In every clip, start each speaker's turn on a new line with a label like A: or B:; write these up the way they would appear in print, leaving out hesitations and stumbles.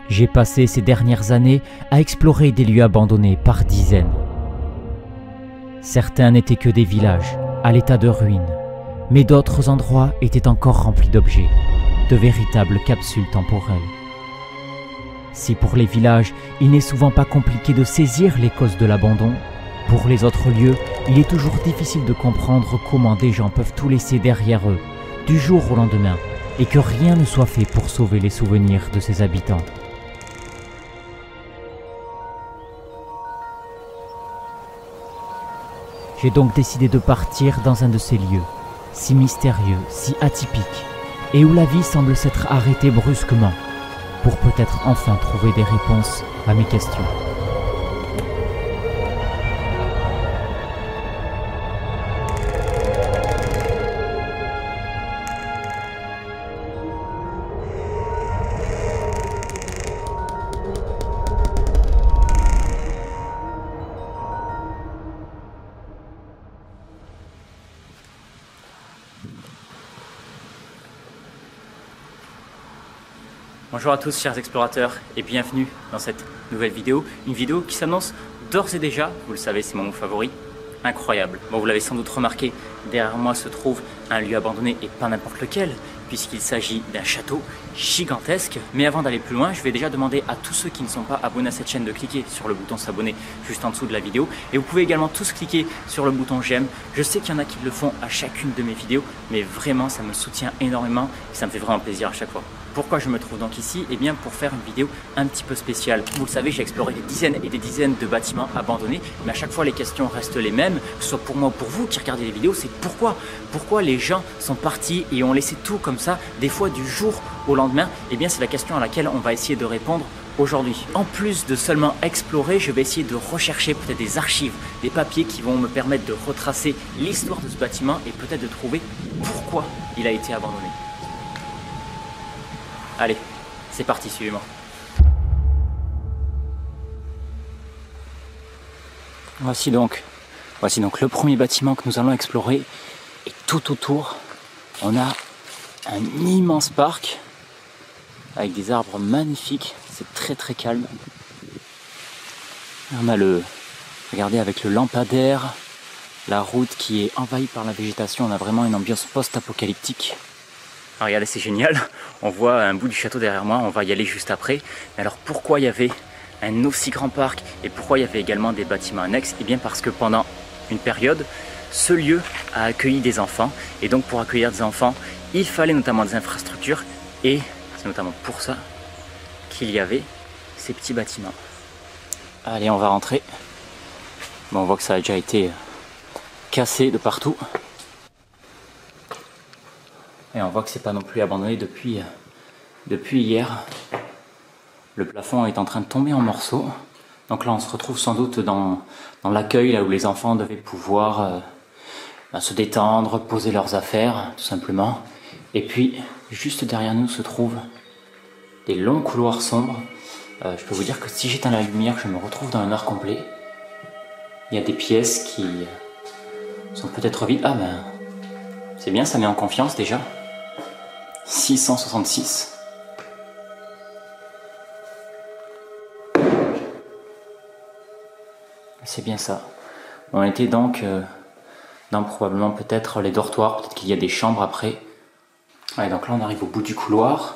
A: J'ai passé ces dernières années à explorer des lieux abandonnés par dizaines. Certains n'étaient que des villages, à l'état de ruines, mais d'autres endroits étaient encore remplis d'objets, de véritables capsules temporelles. Si pour les villages, il n'est souvent pas compliqué de saisir les causes de l'abandon, pour les autres lieux, il est toujours difficile de comprendre comment des gens peuvent tout laisser derrière eux, du jour au lendemain, et que rien ne soit fait pour sauver les souvenirs de ses habitants. J'ai donc décidé de partir dans un de ces lieux, si mystérieux, si atypique, et où la vie semble s'être arrêtée brusquement, pour peut-être enfin trouver des réponses à mes questions.
B: Bonjour à tous chers explorateurs et bienvenue dans cette nouvelle vidéo. Une vidéo qui s'annonce d'ores et déjà, vous le savez c'est mon mot favori, incroyable. Bon vous l'avez sans doute remarqué, derrière moi se trouve un lieu abandonné et pas n'importe lequel, puisqu'il s'agit d'un château gigantesque. Mais avant d'aller plus loin, je vais déjà demander à tous ceux qui ne sont pas abonnés à cette chaîne de cliquer sur le bouton s'abonner juste en dessous de la vidéo. Et vous pouvez également tous cliquer sur le bouton j'aime. Je sais qu'il y en a qui le font à chacune de mes vidéos, mais vraiment ça me soutient énormément et ça me fait vraiment plaisir à chaque fois. Pourquoi je me trouve donc ici? Eh bien pour faire une vidéo un petit peu spéciale. Vous le savez, j'ai exploré des dizaines et des dizaines de bâtiments abandonnés, mais à chaque fois les questions restent les mêmes, que ce soit pour moi ou pour vous qui regardez les vidéos, c'est pourquoi les gens sont partis et ont laissé tout comme ça, des fois du jour au lendemain. Eh bien c'est la question à laquelle on va essayer de répondre aujourd'hui. En plus de seulement explorer, je vais essayer de rechercher peut-être des archives, des papiers qui vont me permettre de retracer l'histoire de ce bâtiment et peut-être de trouver pourquoi il a été abandonné. Allez, c'est parti, suivez-moi. Voici donc le premier bâtiment que nous allons explorer. Et tout autour, on a un immense parc avec des arbres magnifiques. C'est très très calme. On a regardez, avec le lampadaire, la route qui est envahie par la végétation. On a vraiment une ambiance post-apocalyptique. Alors regardez, c'est génial, on voit un bout du château derrière moi, on va y aller juste après. Mais alors pourquoi il y avait un aussi grand parc et pourquoi il y avait également des bâtiments annexes? Eh bien parce que pendant une période, ce lieu a accueilli des enfants. Et donc pour accueillir des enfants, il fallait notamment des infrastructures. Et c'est notamment pour ça qu'il y avait ces petits bâtiments. Allez, on va rentrer. Bon, on voit que ça a déjà été cassé de partout. Et on voit que c'est pas non plus abandonné depuis hier. Le plafond est en train de tomber en morceaux. Donc là on se retrouve sans doute dans l'accueil, là où les enfants devaient pouvoir se détendre, poser leurs affaires, tout simplement. Et puis juste derrière nous se trouvent des longs couloirs sombres. Je peux vous dire que si j'éteins la lumière, je me retrouve dans un noir complet. Il y a des pièces qui sont peut-être vides. Ah ben, c'est bien, ça met en confiance déjà. 666. C'est bien ça. On était donc dans probablement peut-être les dortoirs, peut-être qu'il y a des chambres après. Ouais, donc là on arrive au bout du couloir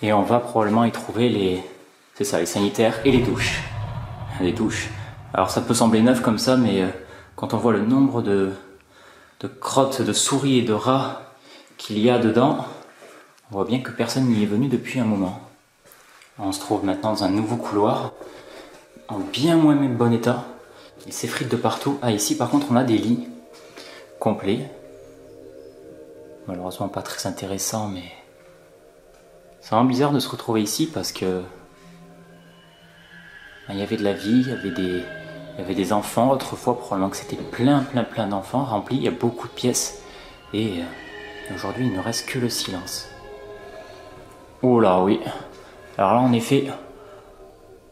B: et on va probablement y trouver les sanitaires et les douches. Les douches. Alors ça peut sembler neuf comme ça, mais quand on voit le nombre de crottes de souris et de rats qu'il y a dedans, on voit bien que personne n'y est venu depuis un moment. On se trouve maintenant dans un nouveau couloir, en bien moins même bon état. Il s'effrite de partout. Ah, ici par contre on a des lits complets. Malheureusement pas très intéressant, mais c'est vraiment bizarre de se retrouver ici parce que il y avait de la vie, il y avait des enfants. Autrefois probablement que c'était plein d'enfants remplis, il y a beaucoup de pièces. Et aujourd'hui il ne reste que le silence. Oh là oui. Alors là en effet,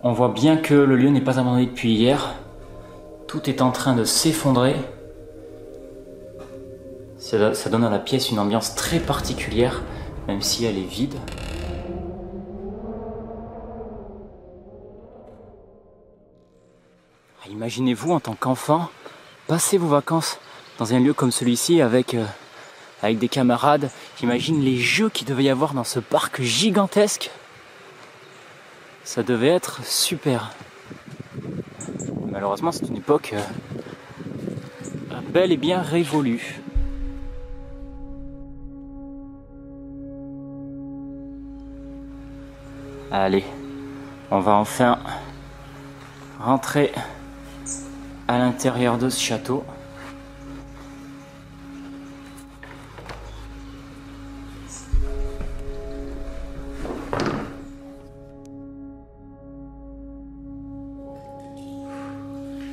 B: on voit bien que le lieu n'est pas abandonné depuis hier. Tout est en train de s'effondrer. Ça donne à la pièce une ambiance très particulière, même si elle est vide. Imaginez-vous en tant qu'enfant, passer vos vacances dans un lieu comme celui-ci avec des camarades. J'imagine les jeux qu'il devait y avoir dans ce parc gigantesque. Ça devait être super. Malheureusement, c'est une époque bel et bien révolue. Allez, on va enfin rentrer à l'intérieur de ce château.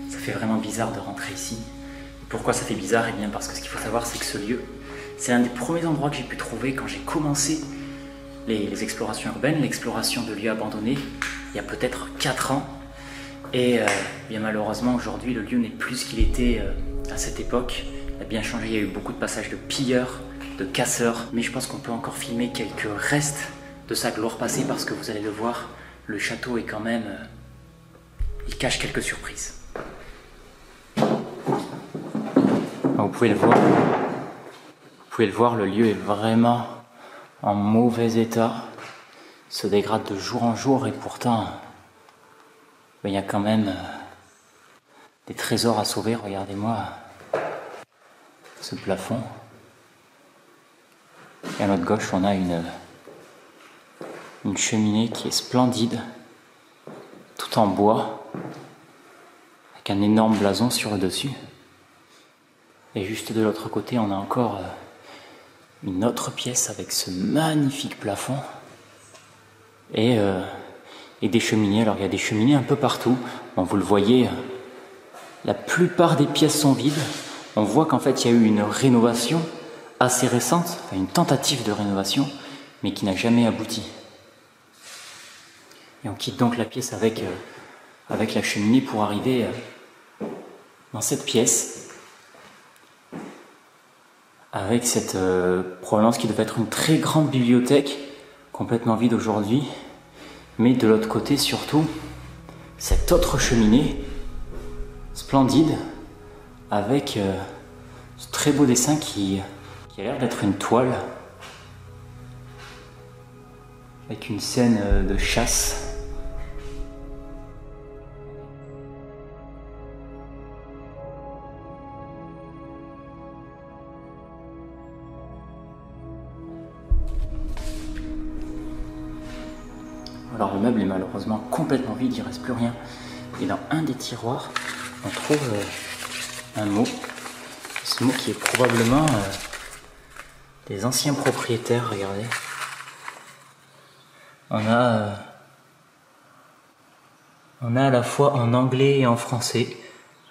B: Ça fait vraiment bizarre de rentrer ici. Pourquoi ça fait bizarre? Eh bien parce que ce qu'il faut savoir, c'est que ce lieu, c'est un des premiers endroits que j'ai pu trouver quand j'ai commencé les explorations urbaines, l'exploration de lieux abandonnés, il y a peut-être 4 ans. Et bien malheureusement, aujourd'hui, le lieu n'est plus ce qu'il était à cette époque. Il a bien changé, il y a eu beaucoup de passages de pilleurs, de casseurs. Mais je pense qu'on peut encore filmer quelques restes de sa gloire passée parce que vous allez le voir, le château est quand même... il cache quelques surprises. Vous pouvez le voir. Vous pouvez le voir, le lieu est vraiment en mauvais état. Il se dégrade de jour en jour et pourtant, il y a quand même des trésors à sauver. Regardez-moi ce plafond. Et à notre gauche, on a une cheminée qui est splendide, tout en bois, avec un énorme blason sur le dessus. Et juste de l'autre côté, on a encore une autre pièce avec ce magnifique plafond et des cheminées. Alors il y a des cheminées un peu partout. Bon, vous le voyez, la plupart des pièces sont vides. On voit qu'en fait il y a eu une rénovation assez récente, enfin une tentative de rénovation, mais qui n'a jamais abouti. Et on quitte donc la pièce avec la cheminée pour arriver dans cette pièce. Avec cette probablement ce qui devait être une très grande bibliothèque, complètement vide aujourd'hui, mais de l'autre côté surtout, cette autre cheminée, splendide, avec ce très beau dessin qui a l'air d'être une toile, avec une scène de chasse. Alors le meuble est malheureusement complètement vide, il ne reste plus rien. Et dans un des tiroirs, on trouve un mot. Ce mot qui est probablement des anciens propriétaires, regardez. On a à la fois en anglais et en français,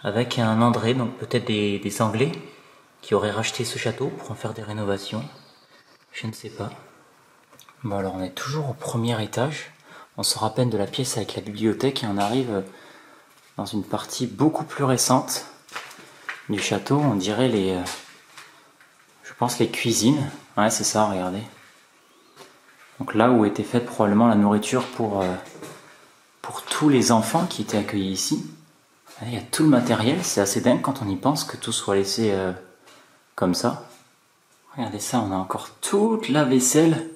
B: avec un André, donc peut-être des Anglais, qui auraient racheté ce château pour en faire des rénovations. Je ne sais pas. Bon alors on est toujours au premier étage. On sort à peine de la pièce avec la bibliothèque et on arrive dans une partie beaucoup plus récente du château. On dirait je pense les cuisines. Ouais, c'est ça, regardez. Donc là où était faite probablement la nourriture pour tous les enfants qui étaient accueillis ici. Il y a tout le matériel, c'est assez dingue quand on y pense que tout soit laissé comme ça. Regardez ça, on a encore toute la vaisselle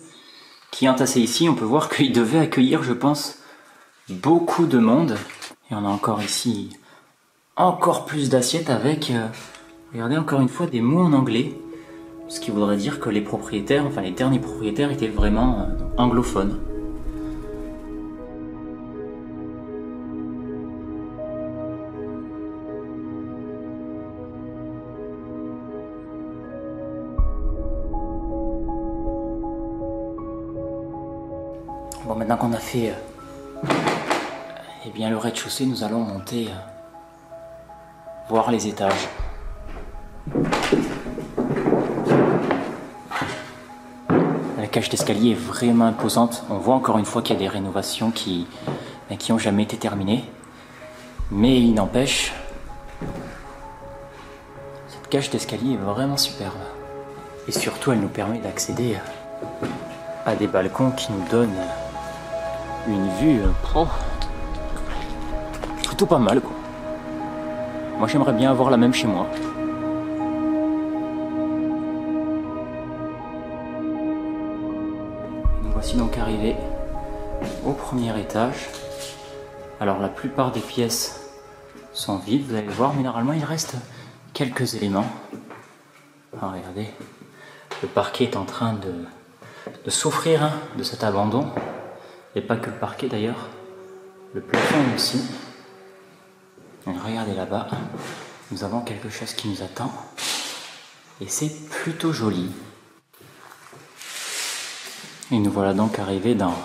B: qui est entassée ici. On peut voir qu'il devait accueillir, je pense, beaucoup de monde. Et on a encore ici encore plus d'assiettes avec, regardez encore une fois, des mots en anglais. Ce qui voudrait dire que les propriétaires, enfin les derniers propriétaires étaient vraiment anglophones. Bon, maintenant qu'on a fait eh bien, le rez-de-chaussée, nous allons monter voir les étages. La cage d'escalier est vraiment imposante. On voit encore une fois qu'il y a des rénovations qui n'ont jamais été terminées. Mais il n'empêche, cette cage d'escalier est vraiment superbe. Et surtout, elle nous permet d'accéder à des balcons qui nous donnent une vue plutôt pas mal, quoi. Moi j'aimerais bien avoir la même chez moi. Nous voici donc arrivés au premier étage. Alors la plupart des pièces sont vides, vous allez le voir, mais normalement il reste quelques éléments. Alors, regardez, le parquet est en train de souffrir de cet abandon. Et pas que le parquet d'ailleurs, le plafond aussi. Et regardez là-bas, nous avons quelque chose qui nous attend. Et c'est plutôt joli. Et nous voilà donc arrivés dans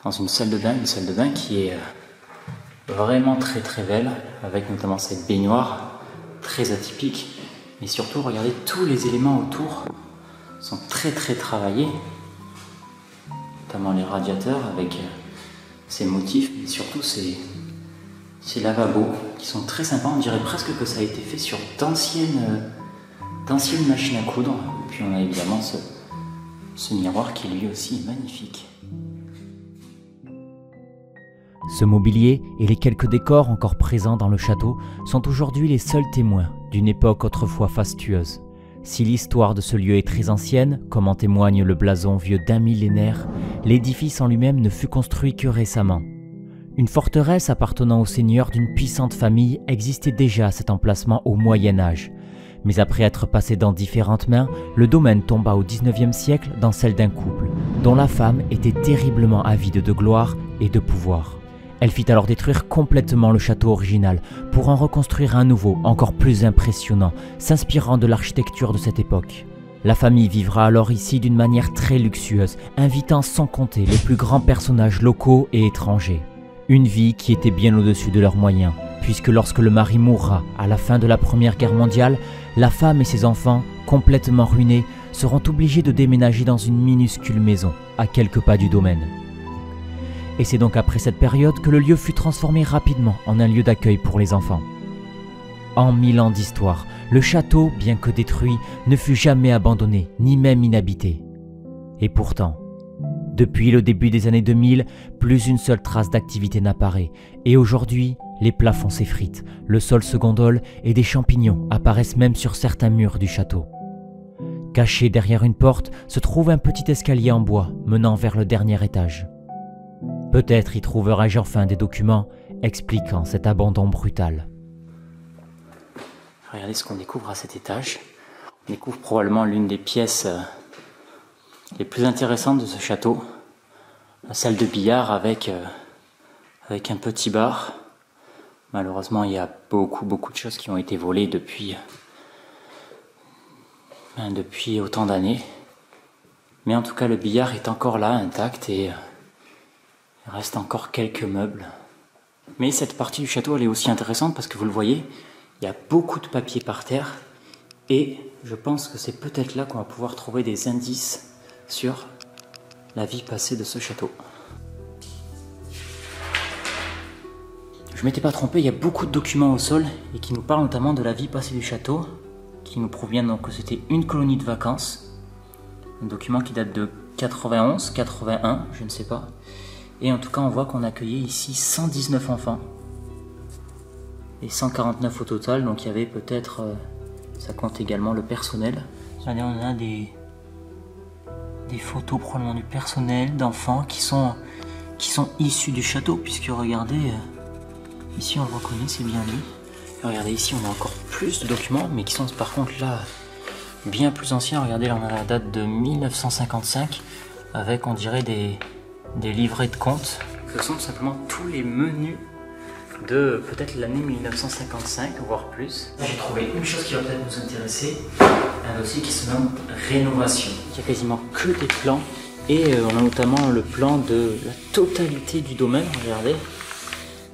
B: une salle de bain qui est vraiment très très belle, avec notamment cette baignoire très atypique. Mais surtout, regardez, tous les éléments autour sont très très travaillés, notamment les radiateurs avec ces motifs, mais surtout ces lavabos qui sont très sympas. On dirait presque que ça a été fait sur d'anciennes machines à coudre. Et puis on a évidemment ce miroir qui lui aussi est magnifique.
A: Ce mobilier et les quelques décors encore présents dans le château sont aujourd'hui les seuls témoins d'une époque autrefois fastueuse. Si l'histoire de ce lieu est très ancienne, comme en témoigne le blason vieux d'un millénaire, l'édifice en lui-même ne fut construit que récemment. Une forteresse appartenant au seigneur d'une puissante famille existait déjà à cet emplacement au Moyen-Âge. Mais après être passé dans différentes mains, le domaine tomba au XIXe siècle dans celle d'un couple, dont la femme était terriblement avide de gloire et de pouvoir. Elle fit alors détruire complètement le château original pour en reconstruire un nouveau, encore plus impressionnant, s'inspirant de l'architecture de cette époque. La famille vivra alors ici d'une manière très luxueuse, invitant sans compter les plus grands personnages locaux et étrangers. Une vie qui était bien au-dessus de leurs moyens, puisque lorsque le mari mourra à la fin de la Première Guerre mondiale, la femme et ses enfants, complètement ruinés, seront obligés de déménager dans une minuscule maison, à quelques pas du domaine. Et c'est donc après cette période que le lieu fut transformé rapidement en un lieu d'accueil pour les enfants. En 1000 ans d'histoire, le château, bien que détruit, ne fut jamais abandonné, ni même inhabité. Et pourtant, depuis le début des années 2000, plus une seule trace d'activité n'apparaît, et aujourd'hui, les plafonds s'effritent, le sol se gondole et des champignons apparaissent même sur certains murs du château. Caché derrière une porte se trouve un petit escalier en bois menant vers le dernier étage. Peut-être y trouverai-je enfin des documents expliquant cet abandon brutal.
B: Regardez ce qu'on découvre à cet étage. On découvre probablement l'une des pièces les plus intéressantes de ce château. La salle de billard avec un petit bar. Malheureusement, il y a beaucoup de choses qui ont été volées depuis autant d'années. Mais en tout cas, le billard est encore là, intact, et il reste encore quelques meubles. Mais cette partie du château, elle est aussi intéressante parce que vous le voyez, il y a beaucoup de papier par terre et je pense que c'est peut-être là qu'on va pouvoir trouver des indices sur la vie passée de ce château. Je m'étais pas trompé, il y a beaucoup de documents au sol et qui nous parlent notamment de la vie passée du château, qui nous proviennent donc que c'était une colonie de vacances. Un document qui date de 91, 81, je ne sais pas. Et en tout cas, on voit qu'on accueillait ici 119 enfants. Et 149 au total, donc il y avait peut-être, ça compte également le personnel. Regardez, on a des photos probablement du personnel, d'enfants qui sont issus du château, puisque regardez, ici on le reconnaît, c'est bien lui. Et regardez, ici on a encore plus de documents, mais qui sont par contre là bien plus anciens. Regardez, là on a la date de 1955, avec on dirait des livrets de compte. Ce sont tout simplement tous les menus de peut-être l'année 1955, voire plus. J'ai trouvé une chose qui va peut-être nous intéresser, un dossier qui se nomme rénovation. Il y a quasiment que des plans et on a notamment le plan de la totalité du domaine. Regardez,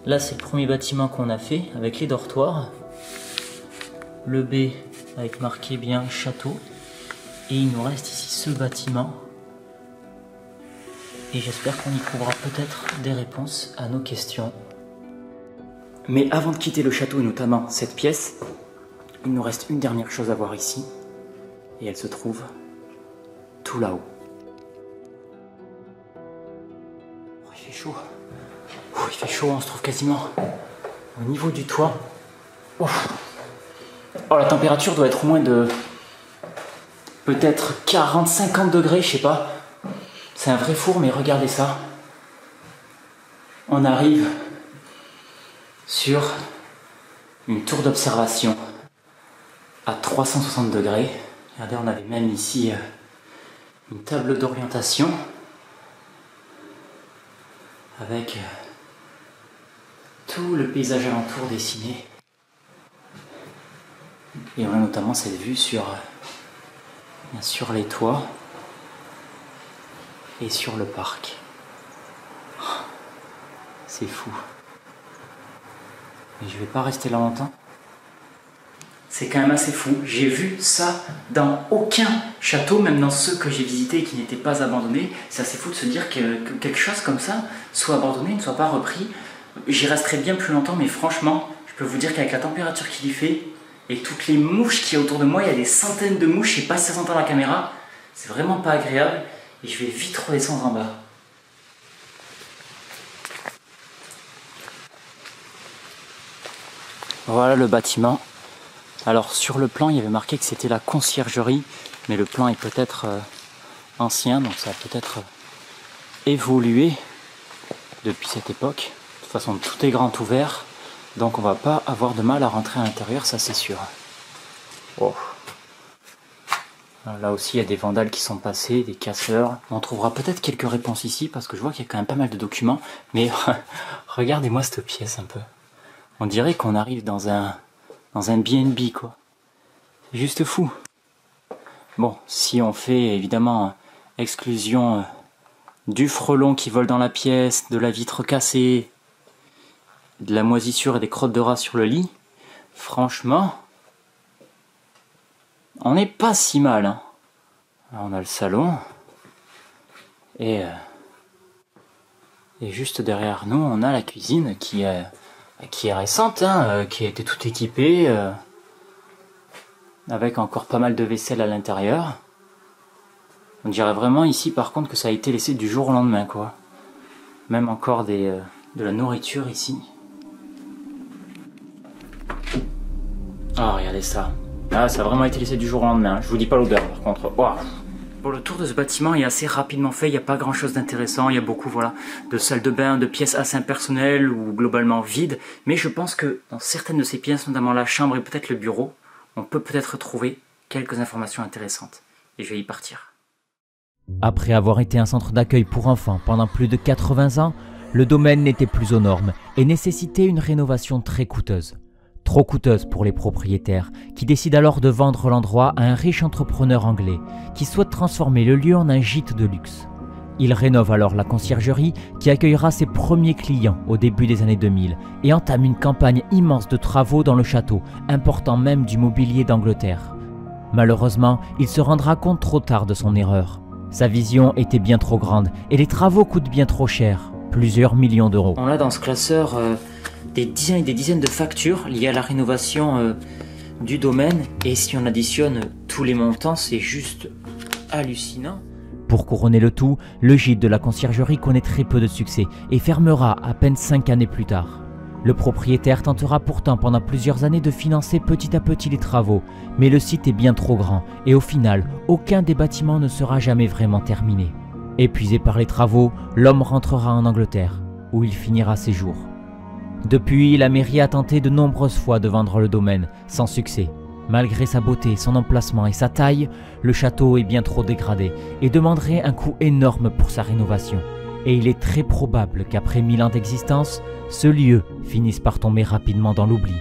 B: là c'est le premier bâtiment qu'on a fait avec les dortoirs, le B avec marqué bien château, et il nous reste ici ce bâtiment. Et j'espère qu'on y trouvera peut-être des réponses à nos questions. Mais avant de quitter le château, et notamment cette pièce, il nous reste une dernière chose à voir ici. Et elle se trouve tout là-haut. Oh, il fait chaud. Oh, il fait chaud, on se trouve quasiment au niveau du toit. Oh, la température doit être au moins de peut-être 40-50 degrés, je sais pas. C'est un vrai four, mais regardez ça. On arrive sur une tour d'observation à 360 degrés. Regardez, on avait même ici une table d'orientation avec tout le paysage alentour dessiné. Et on a notamment cette vue sur, bien sûr, les toits et sur le parc. C'est fou. Mais je vais pas rester là longtemps. C'est quand même assez fou. J'ai vu ça dans aucun château, même dans ceux que j'ai visités et qui n'étaient pas abandonnés. C'est assez fou de se dire que quelque chose comme ça soit abandonné, ne soit pas repris. J'y resterai bien plus longtemps, mais franchement, je peux vous dire qu'avec la température qu'il y fait et toutes les mouches qu'il y a autour de moi, il y a des centaines de mouches, je sais pas si ça s'entend à la caméra, c'est vraiment pas agréable et je vais vite redescendre en bas. Voilà le bâtiment. Alors sur le plan il y avait marqué que c'était la conciergerie, mais le plan est peut-être ancien, donc ça a peut-être évolué depuis cette époque. De toute façon tout est grand ouvert, donc on va pas avoir de mal à rentrer à l'intérieur, ça c'est sûr. Oh. Là aussi il y a des vandales qui sont passés, des casseurs. On trouvera peut-être quelques réponses ici parce que je vois qu'il y a quand même pas mal de documents, mais regardez-moi cette pièce un peu. On dirait qu'on arrive dans un B&B quoi. C'est juste fou. Bon, si on fait évidemment exclusion du frelon qui vole dans la pièce, de la vitre cassée, de la moisissure et des crottes de rats sur le lit, franchement, on n'est pas si mal. Hein. Alors, on a le salon et juste derrière nous, on a la cuisine qui est récente, hein, qui a été toute équipée, avec encore pas mal de vaisselle à l'intérieur. On dirait vraiment ici par contre que ça a été laissé du jour au lendemain quoi. Même encore de la nourriture ici. Ah, regardez ça. Ah, ça a vraiment été laissé du jour au lendemain. Je vous dis pas l'odeur par contre. Wow. Bon, le tour de ce bâtiment est assez rapidement fait, il n'y a pas grand chose d'intéressant, il y a beaucoup voilà, de salles de bain, de pièces assez impersonnelles ou globalement vides, mais je pense que dans certaines de ces pièces, notamment la chambre et peut-être le bureau, on peut peut-être trouver quelques informations intéressantes. Et je vais y partir.
A: Après avoir été un centre d'accueil pour enfants pendant plus de 80 ans, le domaine n'était plus aux normes et nécessitait une rénovation très coûteuse. Trop coûteuse pour les propriétaires, qui décident alors de vendre l'endroit à un riche entrepreneur anglais, qui souhaite transformer le lieu en un gîte de luxe. Il rénove alors la conciergerie, qui accueillera ses premiers clients au début des années 2000, et entame une campagne immense de travaux dans le château, important même du mobilier d'Angleterre. Malheureusement, il se rendra compte trop tard de son erreur. Sa vision était bien trop grande, et les travaux coûtent bien trop cher, plusieurs millions d'euros.
B: On a dans ce classeur des dizaines et des dizaines de factures liées à la rénovation du domaine, et si on additionne tous les montants, c'est juste hallucinant.
A: Pour couronner le tout, le gîte de la conciergerie connaît très peu de succès et fermera à peine 5 années plus tard. Le propriétaire tentera pourtant pendant plusieurs années de financer petit à petit les travaux, mais le site est bien trop grand et au final, aucun des bâtiments ne sera jamais vraiment terminé. Épuisé par les travaux, l'homme rentrera en Angleterre, où il finira ses jours. Depuis, la mairie a tenté de nombreuses fois de vendre le domaine, sans succès. Malgré sa beauté, son emplacement et sa taille, le château est bien trop dégradé et demanderait un coût énorme pour sa rénovation. Et il est très probable qu'après 1000 ans d'existence, ce lieu finisse par tomber rapidement dans l'oubli.